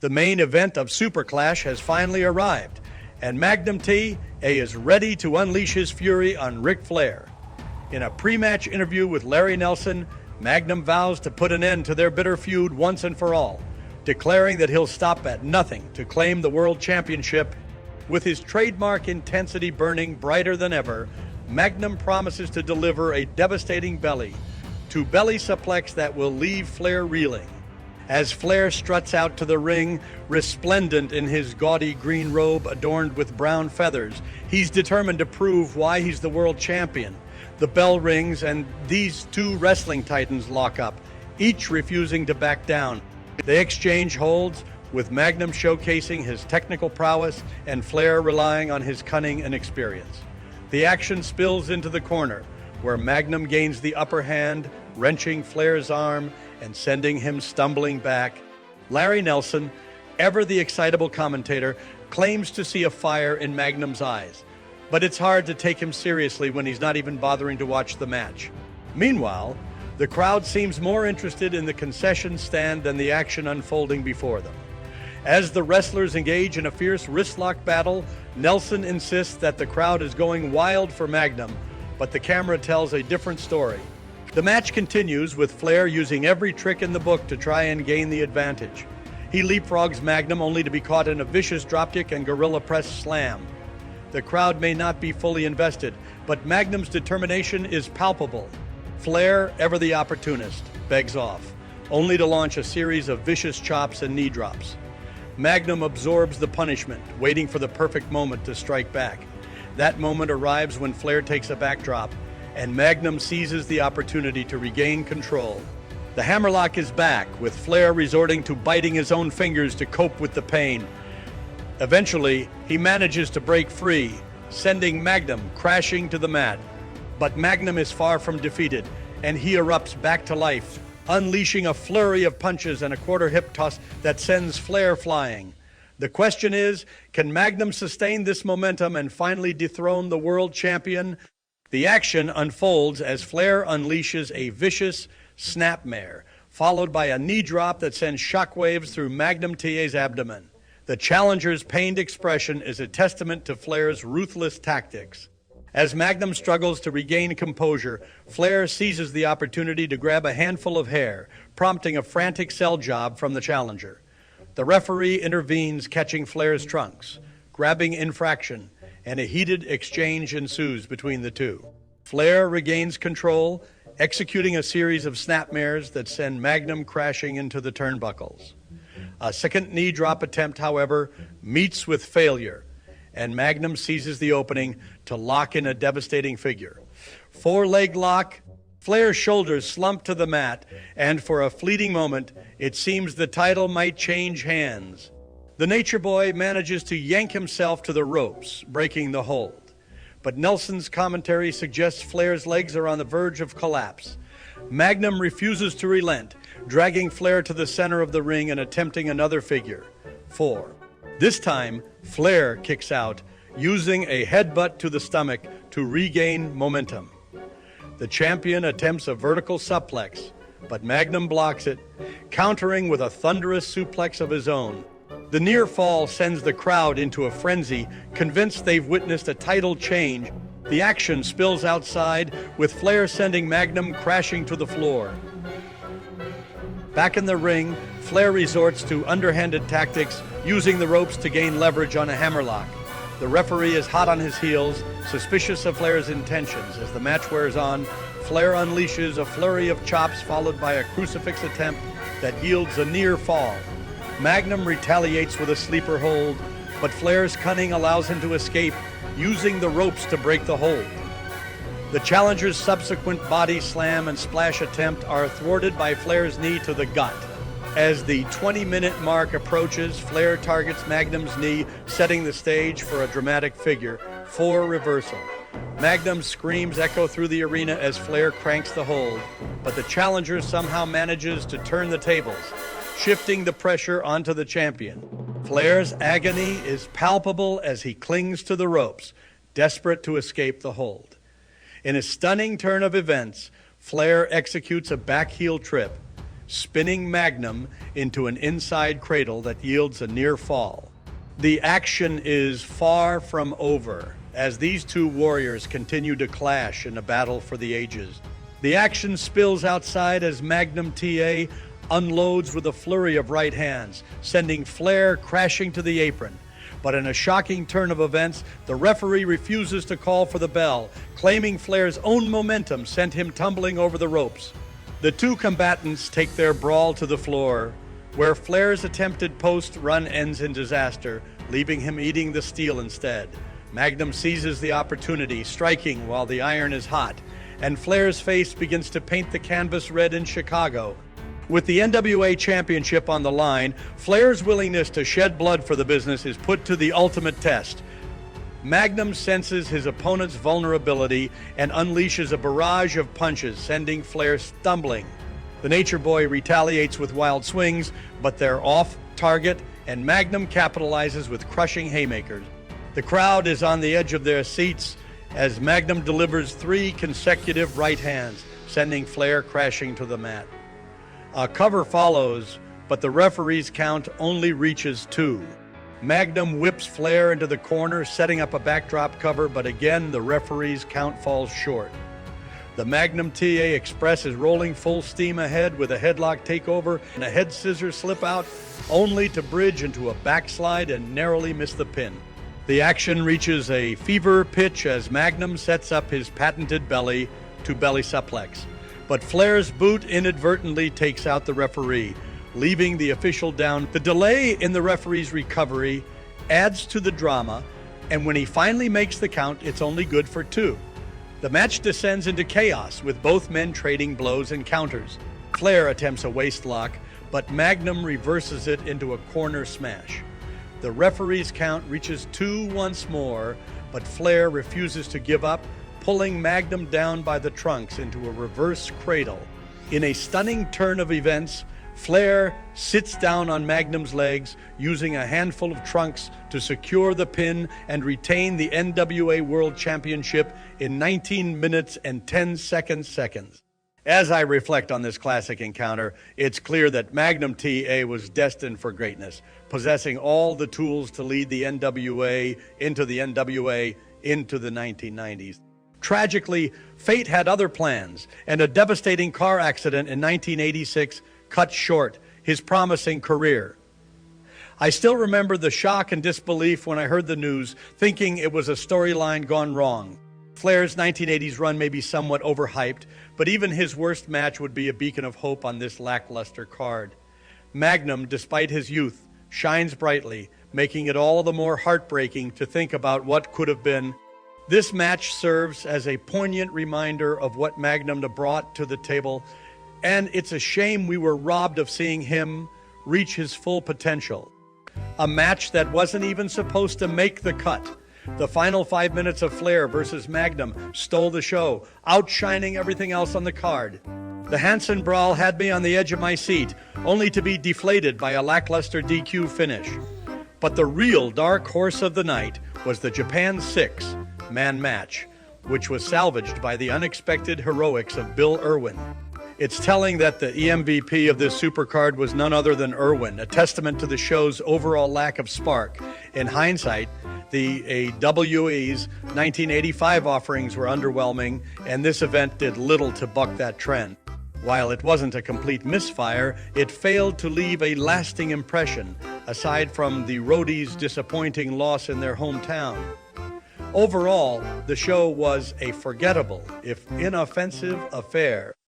The main event of Super Clash has finally arrived, and Magnum TA is ready to unleash his fury on Ric Flair. In a pre-match interview with Larry Nelson, Magnum vows to put an end to their bitter feud once and for all, declaring that he'll stop at nothing to claim the World Championship. With his trademark intensity burning brighter than ever, Magnum promises to deliver a devastating belly suplex that will leave Flair reeling. As Flair struts out to the ring, resplendent in his gaudy green robe adorned with brown feathers, he's determined to prove why he's the world champion. The bell rings and these two wrestling titans lock up, each refusing to back down. They exchange holds, with Magnum showcasing his technical prowess and Flair relying on his cunning and experience. The action spills into the corner, where Magnum gains the upper hand, wrenching Flair's arm and sending him stumbling back. Larry Nelson, ever the excitable commentator, claims to see a fire in Magnum's eyes, but it's hard to take him seriously when he's not even bothering to watch the match. Meanwhile, the crowd seems more interested in the concession stand than the action unfolding before them. As the wrestlers engage in a fierce wristlock battle, Nelson insists that the crowd is going wild for Magnum, but the camera tells a different story. The match continues with Flair using every trick in the book to try and gain the advantage. He leapfrogs Magnum only to be caught in a vicious dropkick and gorilla press slam. The crowd may not be fully invested, but Magnum's determination is palpable. Flair, ever the opportunist, begs off, only to launch a series of vicious chops and knee drops. Magnum absorbs the punishment, waiting for the perfect moment to strike back. That moment arrives when Flair takes a backdrop, and Magnum seizes the opportunity to regain control. The hammerlock is back, with Flair resorting to biting his own fingers to cope with the pain. Eventually, he manages to break free, sending Magnum crashing to the mat. But Magnum is far from defeated, and he erupts back to life, unleashing a flurry of punches and a quarter hip toss that sends Flair flying. The question is, can Magnum sustain this momentum and finally dethrone the world champion? The action unfolds as Flair unleashes a vicious snapmare, followed by a knee drop that sends shockwaves through Magnum TA's abdomen. The challenger's pained expression is a testament to Flair's ruthless tactics. As Magnum struggles to regain composure, Flair seizes the opportunity to grab a handful of hair, prompting a frantic sell job from the challenger. The referee intervenes, catching Flair's trunks, grabbing infraction, and a heated exchange ensues between the two. Flair regains control, executing a series of snapmares that send Magnum crashing into the turnbuckles. A second knee drop attempt, however, meets with failure, and Magnum seizes the opening to lock in a devastating figure. Four-leg lock, Flair's shoulders slump to the mat, and for a fleeting moment, it seems the title might change hands. The Nature Boy manages to yank himself to the ropes, breaking the hold. But Nelson's commentary suggests Flair's legs are on the verge of collapse. Magnum refuses to relent, dragging Flair to the center of the ring and attempting another figure, 4. This time, Flair kicks out, using a headbutt to the stomach to regain momentum. The champion attempts a vertical suplex, but Magnum blocks it, countering with a thunderous suplex of his own. The near fall sends the crowd into a frenzy, convinced they've witnessed a title change. The action spills outside, with Flair sending Magnum crashing to the floor. Back in the ring, Flair resorts to underhanded tactics, using the ropes to gain leverage on a hammerlock. The referee is hot on his heels, suspicious of Flair's intentions. As the match wears on, Flair unleashes a flurry of chops followed by a crucifix attempt that yields a near fall. Magnum retaliates with a sleeper hold, but Flair's cunning allows him to escape, using the ropes to break the hold. The challenger's subsequent body slam and splash attempt are thwarted by Flair's knee to the gut. As the 20-minute mark approaches, Flair targets Magnum's knee, setting the stage for a dramatic figure, 4 reversal. Magnum's screams echo through the arena as Flair cranks the hold, but the challenger somehow manages to turn the tables, shifting the pressure onto the champion. Flair's agony is palpable as he clings to the ropes, desperate to escape the hold. In a stunning turn of events, Flair executes a back heel trip. spinning Magnum into an inside cradle that yields a near fall. The action is far from over as these two warriors continue to clash in a battle for the ages. The action spills outside as Magnum TA unloads with a flurry of right hands, sending Flair crashing to the apron. But in a shocking turn of events, the referee refuses to call for the bell, claiming Flair's own momentum sent him tumbling over the ropes. The two combatants take their brawl to the floor, where Flair's attempted post-run ends in disaster, leaving him eating the steel instead. Magnum seizes the opportunity, striking while the iron is hot, and Flair's face begins to paint the canvas red in Chicago. With the NWA Championship on the line, Flair's willingness to shed blood for the business is put to the ultimate test. Magnum senses his opponent's vulnerability and unleashes a barrage of punches, sending Flair stumbling. The Nature Boy retaliates with wild swings, but they're off target, and Magnum capitalizes with crushing haymakers. The crowd is on the edge of their seats as Magnum delivers 3 consecutive right hands, sending Flair crashing to the mat. A cover follows, but the referee's count only reaches 2. Magnum whips Flair into the corner, setting up a backdrop cover, but again the referee's count falls short. The Magnum TA Express is rolling full steam ahead with a headlock takeover and a head scissor slip out, only to bridge into a backslide and narrowly miss the pin. The action reaches a fever pitch as Magnum sets up his patented belly to belly suplex. But Flair's boot inadvertently takes out the referee, leaving the official down. The delay in the referee's recovery adds to the drama, and when he finally makes the count, it's only good for 2. The match descends into chaos, with both men trading blows and counters. Flair attempts a waist lock, but Magnum reverses it into a corner smash. The referee's count reaches 2 once more, but Flair refuses to give up, pulling Magnum down by the trunks into a reverse cradle. In a stunning turn of events, Flair sits down on Magnum's legs, using a handful of trunks to secure the pin and retain the NWA World Championship in 19 minutes and 10 seconds. As I reflect on this classic encounter, it's clear that Magnum TA was destined for greatness, possessing all the tools to lead the NWA into the 1990s. Tragically, fate had other plans, and a devastating car accident in 1986 cut short his promising career. I still remember the shock and disbelief when I heard the news, thinking it was a storyline gone wrong. Flair's 1980s run may be somewhat overhyped, but even his worst match would be a beacon of hope on this lackluster card. Magnum, despite his youth, shines brightly, making it all the more heartbreaking to think about what could have been. This match serves as a poignant reminder of what Magnum brought to the table, and it's a shame we were robbed of seeing him reach his full potential. A match that wasn't even supposed to make the cut. The final 5 minutes of Flair versus Magnum stole the show, outshining everything else on the card. The Hanson brawl had me on the edge of my seat, only to be deflated by a lackluster DQ finish. But the real dark horse of the night was the Japan 6-man match, which was salvaged by the unexpected heroics of Bill Irwin. It's telling that the EMVP of this supercard was none other than Irwin, a testament to the show's overall lack of spark. In hindsight, the AWA's 1985 offerings were underwhelming, and this event did little to buck that trend. While it wasn't a complete misfire, it failed to leave a lasting impression, aside from the Roadies' disappointing loss in their hometown. Overall, the show was a forgettable, if inoffensive, affair.